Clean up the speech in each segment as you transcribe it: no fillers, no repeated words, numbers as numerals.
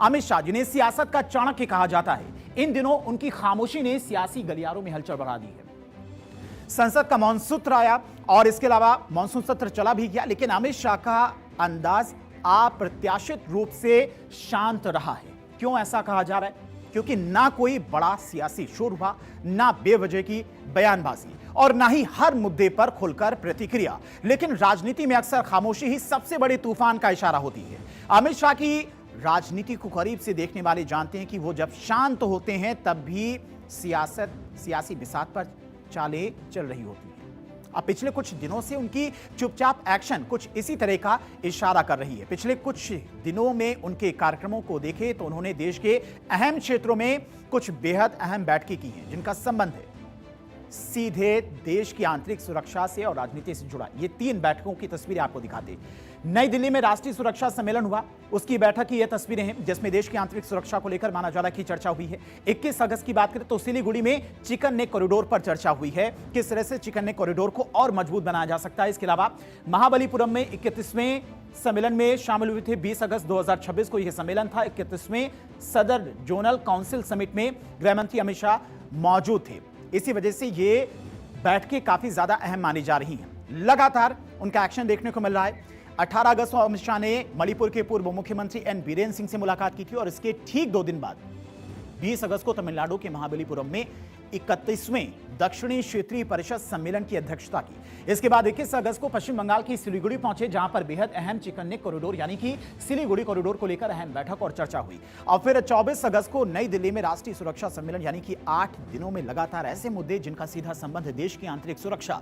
अमित शाह, जिन्हें सियासत का चाणक्य कहा जाता है, इन दिनों उनकी खामोशी ने सियासी गलियारों में हलचल बढ़ा दी है। संसद का मॉनसून सत्र आया और इसके अलावा मॉनसून सत्र चला भी गया, लेकिन अमित शाह का अंदाज अप्रत्याशित रूप से शांत रहा है। क्यों ऐसा कहा जा रहा है? क्योंकि ना कोई बड़ा सियासी शोर हुआ, ना बेवजह की बयानबाजी और ना ही हर मुद्दे पर खुलकर प्रतिक्रिया। लेकिन राजनीति में अक्सर खामोशी ही सबसे बड़े तूफान का इशारा होती है। अमित शाह की राजनीति को करीब से देखने वाले जानते हैं कि वो जब शांत होते हैं तब भी सियासी बिसात पर चालें चल रही होती है। अब पिछले कुछ दिनों से उनकी चुपचाप एक्शन कुछ इसी तरह का इशारा कर रही है। पिछले कुछ दिनों में उनके कार्यक्रमों को देखें तो उन्होंने देश के अहम क्षेत्रों में कुछ बेहद अहम बैठकें की हैं, जिनका संबंध है सीधे देश की आंतरिक सुरक्षा से और राजनीति से जुड़ा। ये 3 बैठकों की तस्वीरें आपको दिखाते। नई दिल्ली में राष्ट्रीय सुरक्षा सम्मेलन हुआ, उसकी बैठक की ये तस्वीरें हैं, जिसमें देश की आंतरिक सुरक्षा को लेकर माना जा रहा है कि चर्चा हुई है। 21 अगस्त की बात करें तो सिलीगुड़ी में चिकन नेक कॉरिडोर पर चर्चा हुई है, किस तरह से चिकन नेक कॉरिडोर को और मजबूत बनाया जा सकता है। इसके अलावा महाबलीपुरम में 31वें सम्मेलन में शामिल हुए थे। 20 अगस्त 2026 को यह सम्मेलन था। 31वें सदर जोनल काउंसिल समिट में गृहमंत्री अमित शाह मौजूद थे। इसी वजह से ये बैठकें काफी ज्यादा अहम मानी जा रही हैं। लगातार उनका एक्शन देखने को मिल रहा है। 18 अगस्त को अमित शाह ने मणिपुर के पूर्व मुख्यमंत्री एन बीरेन सिंह से मुलाकात की थी और इसके ठीक 2 दिन बाद 20 अगस्त को तमिलनाडु के महाबलीपुरम में 31वें दक्षिणी क्षेत्रीय परिषद सम्मेलन की अध्यक्षता की। इसके बाद 21 अगस्त को पश्चिम बंगाल की सिलीगुड़ी पहुंचे, जहां पर बेहद अहम चिकन नेक कॉरिडोर यानी कि सिलीगुड़ी कॉरिडोर को लेकर अहम बैठक और चर्चा हुई। और फिर 24 अगस्त को नई दिल्ली में राष्ट्रीय सुरक्षा सम्मेलन, यानी कि 8 दिनों में लगातार ऐसे मुद्दे जिनका सीधा संबंध देश की आंतरिक सुरक्षा,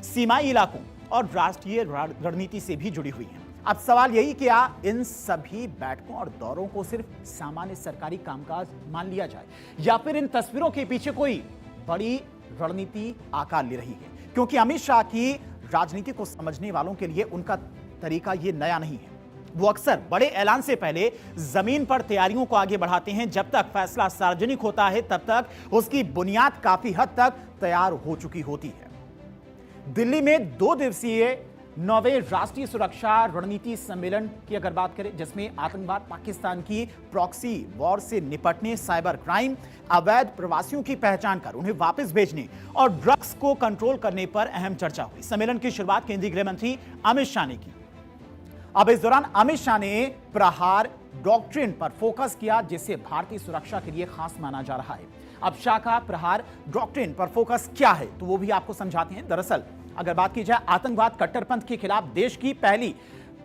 सीमाई इलाकों और राष्ट्रीय रणनीति से भी जुड़ी हुई है। अब सवाल यही कि क्या इन सभी बैठकों और दौरों को सिर्फ सामान्य सरकारी कामकाज मान लिया जाए या फिर इन तस्वीरों के पीछे कोई बड़ी रणनीति आकार ले रही है? क्योंकि अमित शाह की राजनीति को समझने वालों के लिए उनका तरीका यह नया नहीं है। वो अक्सर बड़े ऐलान से पहले जमीन पर तैयारियों को आगे बढ़ाते हैं। जब तक फैसला सार्वजनिक होता है तब तक उसकी बुनियाद काफी हद तक तैयार हो चुकी होती है। दिल्ली में 2 दिवसीय 9वें राष्ट्रीय सुरक्षा रणनीति सम्मेलन की अगर बात करें, जिसमें आतंकवाद, पाकिस्तान की प्रॉक्सी वॉर से निपटने, साइबर क्राइम, अवैध प्रवासियों की पहचान कर उन्हें वापस भेजने और ड्रग्स को कंट्रोल करने पर अहम चर्चा हुई। सम्मेलन की शुरुआत केंद्रीय गृह मंत्री अमित शाह ने की। अब इस दौरान अमित शाह ने प्रहार डॉक्ट्रिन पर फोकस किया, जिसे भारतीय सुरक्षा के लिए खास माना जा रहा है। अब शाह का प्रहार डॉक्ट्रिन पर फोकस क्या है, तो वो भी आपको समझाते हैं। दरअसल अगर बात की जाए आतंकवाद, कट्टरपंथ के खिलाफ देश की पहली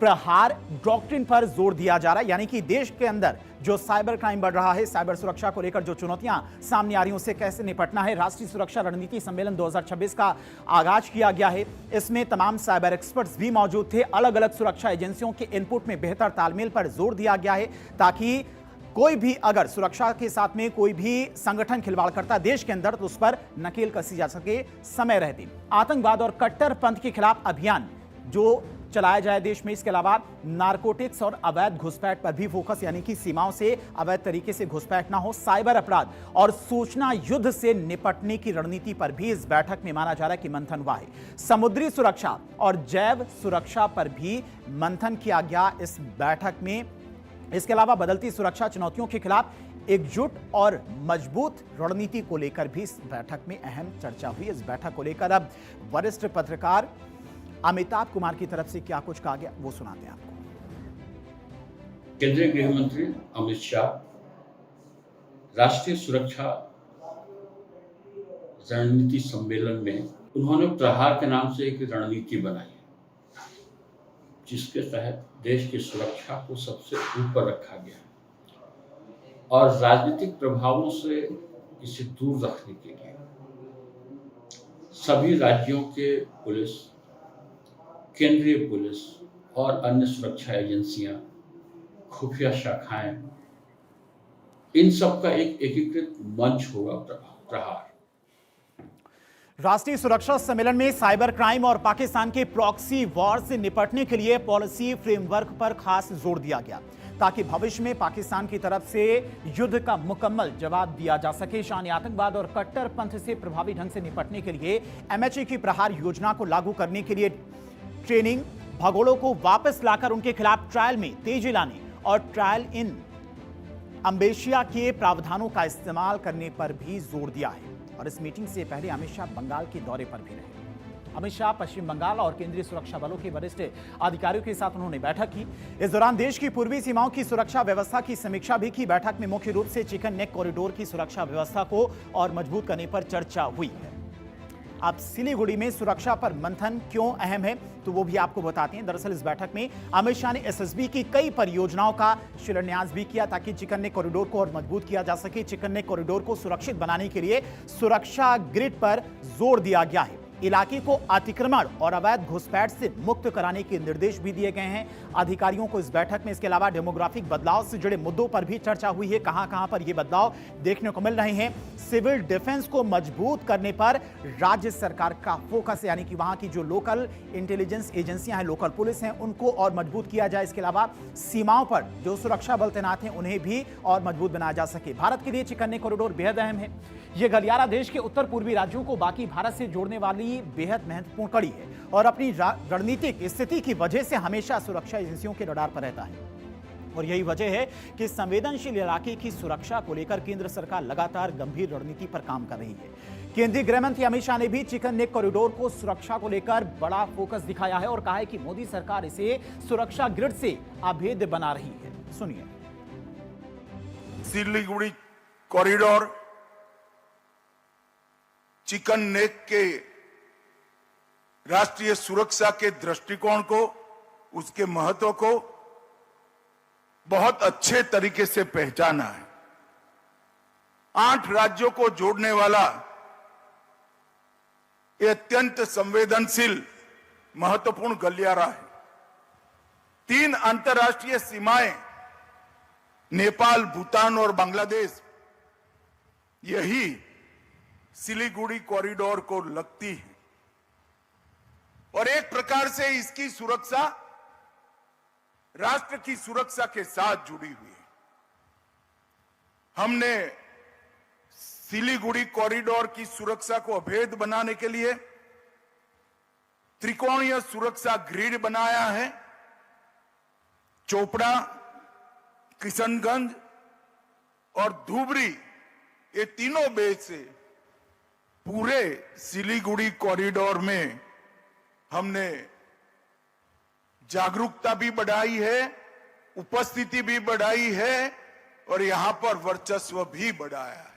प्रहार डॉक्ट्रिन पर जोर दिया जा रहा है, यानी कि देश के अंदर जो साइबर क्राइम बढ़ रहा है, साइबर सुरक्षा को लेकर जो चुनौतियां सामने आ रही हैं, उससे कैसे निपटना है। राष्ट्रीय सुरक्षा रणनीति सम्मेलन 2026 का आगाज किया गया है। इसमें तमाम साइबर एक्सपर्ट्स भी मौजूद थे। अलग अलग सुरक्षा एजेंसियों के इनपुट में बेहतर तालमेल पर जोर दिया गया है, ताकि कोई भी अगर सुरक्षा के साथ में कोई भी संगठन खिलवाड़ करता है देश के अंदर, तो उस पर नकेल कसी जा सके समय रहते। आतंकवाद और कट्टरपंथ के खिलाफ अभियान जो चलाया जाए देश में। इसके अलावा नारकोटिक्स और अवैध घुसपैठ पर भी फोकस, यानी कि सीमाओं से अवैध तरीके से घुसपैठ ना हो। साइबर अपराध और सूचना युद्ध से निपटने की रणनीति पर भी इस बैठक में माना जा रहा है कि मंथन हुआ है। समुद्री सुरक्षा और जैव सुरक्षा पर भी मंथन किया गया इस बैठक में। इसके अलावा बदलती सुरक्षा चुनौतियों के खिलाफ एकजुट और मजबूत रणनीति को लेकर भी इस बैठक में अहम चर्चा हुई। इस बैठक को लेकर अब वरिष्ठ पत्रकार अमिताभ कुमार की तरफ से क्या कुछ कहा गया, वो सुनाते हैं आपको। केंद्रीय गृह मंत्री अमित शाह राष्ट्रीय सुरक्षा रणनीति सम्मेलन में उन्होंने प्रहार के नाम से एक रणनीति बनाई, जिसके तहत देश की सुरक्षा को सबसे ऊपर रखा गया और राजनीतिक प्रभावों से इसे दूर रखने के लिए सभी राज्यों के पुलिस, केंद्रीय पुलिस और अन्य सुरक्षा एजेंसियां, खुफिया शाखाएं, इन सब का एक एकीकृत मंच होगा प्रहार। राष्ट्रीय सुरक्षा सम्मेलन में साइबर क्राइम और पाकिस्तान के प्रॉक्सी वॉर से निपटने के लिए पॉलिसी फ्रेमवर्क पर खास जोर दिया गया, ताकि भविष्य में पाकिस्तान की तरफ से युद्ध का मुकम्मल जवाब दिया जा सके। शाह ने आतंकवाद और कट्टरपंथ से प्रभावी ढंग से निपटने के लिए एमएचए की प्रहार योजना को लागू करने के लिए ट्रेनिंग, भगोड़ों को वापस लाकर उनके खिलाफ ट्रायल में तेजी लाने और ट्रायल इन अम्बेशिया के प्रावधानों का इस्तेमाल करने पर भी जोर दिया है और इस मीटिंग से पहले अमित शाह बंगाल के दौरे पर भी रहे। अमित शाह पश्चिम बंगाल और केंद्रीय सुरक्षा बलों के वरिष्ठ अधिकारियों के साथ उन्होंने बैठक की। इस दौरान देश की पूर्वी सीमाओं की सुरक्षा व्यवस्था की समीक्षा भी की। बैठक में मुख्य रूप से चिकन नेक कॉरिडोर की सुरक्षा व्यवस्था को और मजबूत करने पर चर्चा हुई है। अब सिलीगुड़ी में सुरक्षा पर मंथन क्यों अहम है तो वो भी आपको बताते हैं। दरअसल इस बैठक में अमित शाह ने एसएसबी की कई परियोजनाओं का शिलान्यास भी किया ताकि चिकन नेक कॉरिडोर को और मजबूत किया जा सके। चिकन नेक कॉरिडोर को सुरक्षित बनाने के लिए सुरक्षा ग्रिड पर जोर दिया गया है। इलाके को अतिक्रमण और अवैध घुसपैठ से मुक्त कराने के निर्देश भी दिए गए हैं अधिकारियों को इस बैठक में। इसके अलावा डेमोग्राफिक बदलाव से जुड़े मुद्दों पर भी चर्चा हुई है। कहां पर ये बदलाव देखने को मिल रहे हैं। सिविल डिफेंस को मजबूत करने पर राज्य सरकार का फोकस, यानी कि वहां की जो लोकल इंटेलिजेंस एजेंसियां हैं, लोकल पुलिस हैं, उनको और मजबूत किया जाए। इसके अलावा सीमाओं पर जो सुरक्षा बल तैनात हैं उन्हें भी और मजबूत बनाया जा सके। भारत के लिए चिकन नेक कॉरिडोर बेहद अहम है। यह गलियारा देश के उत्तर पूर्वी राज्यों को बाकी भारत से जोड़ने वाली बेहद महत्वपूर्ण कड़ी है और अपनी रणनीतिक स्थिति की वजह से हमेशा सुरक्षा एजेंसियों के रडार पर रहता है। और यही वजह है कि संवेदनशील इलाके की सुरक्षा को लेकर केंद्र सरकार लगातार गंभीर रणनीति पर काम कर रही है। केंद्रीय गृह मंत्री अमित शाह ने भी चिकन नेक कॉरिडोर को सुरक्षा को लेकर बड़ा फोकस दिखाया है और कहा है कि मोदी सरकार इसे सुरक्षा ग्रिड से अभेद्य बना रही है। सुनिए। सिलीगुड़ी कॉरिडोर चिकन नेक के राष्ट्रीय सुरक्षा के दृष्टिकोण को, उसके महत्व को बहुत अच्छे तरीके से पहचाना है। 8 राज्यों को जोड़ने वाला ये अत्यंत संवेदनशील महत्वपूर्ण गलियारा है। 3 अंतर्राष्ट्रीय सीमाएं नेपाल, भूटान और बांग्लादेश, यही सिलीगुड़ी कॉरिडोर को लगती है और एक प्रकार से इसकी सुरक्षा राष्ट्र की सुरक्षा के साथ जुड़ी हुई है। हमने सिलीगुड़ी कॉरिडोर की सुरक्षा को अभेद्य बनाने के लिए त्रिकोणीय सुरक्षा ग्रिड बनाया है। चोपड़ा, किशनगंज और धुबरी, ये तीनों बेस से पूरे सिलीगुड़ी कॉरिडोर में हमने जागरूकता भी बढ़ाई है, उपस्थिति भी बढ़ाई है और यहां पर वर्चस्व भी बढ़ाया है।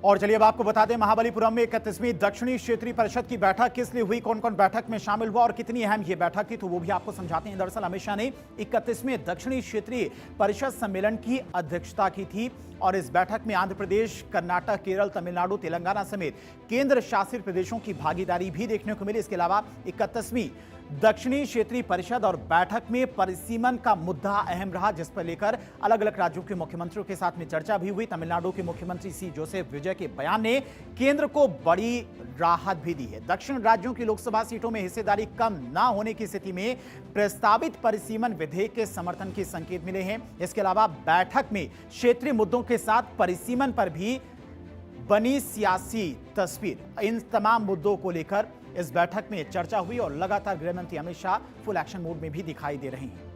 और चलिए अब आपको बता दें, महाबलीपुरम में 31वीं दक्षिणी क्षेत्रीय परिषद की बैठक किस लिए हुई, कौन कौन बैठक में शामिल हुआ और कितनी अहम यह बैठक थी, तो वो भी आपको समझाते हैं। दरअसल अमित शाह ने 31वें दक्षिणी क्षेत्रीय परिषद सम्मेलन की अध्यक्षता की थी और इस बैठक में आंध्र प्रदेश, कर्नाटक, केरल, तमिलनाडु, तेलंगाना समेत केंद्र शासित प्रदेशों की भागीदारी भी देखने को मिली। इसके अलावा 31वीं दक्षिणी क्षेत्रीय परिषद और बैठक में परिसीमन का मुद्दा अहम रहा, जिस पर लेकर अलग अलग राज्यों के मुख्यमंत्रियों के साथ में चर्चा भी हुई। तमिलनाडु के मुख्यमंत्री सी जोसेफ विजय के बयान ने केंद्र को बड़ी राहत भी दी है। दक्षिण राज्यों की लोकसभा सीटों में हिस्सेदारी कम ना होने की स्थिति में प्रस्तावित परिसीमन विधेयक के समर्थन के संकेत मिले हैं। इसके अलावा बैठक में क्षेत्रीय मुद्दों के साथ परिसीमन पर भी बनी सियासी तस्वीर। इन तमाम मुद्दों को लेकर इस बैठक में चर्चा हुई और लगातार गृह मंत्री Amit Shah full action mode में भी दिखाई दे रहे हैं।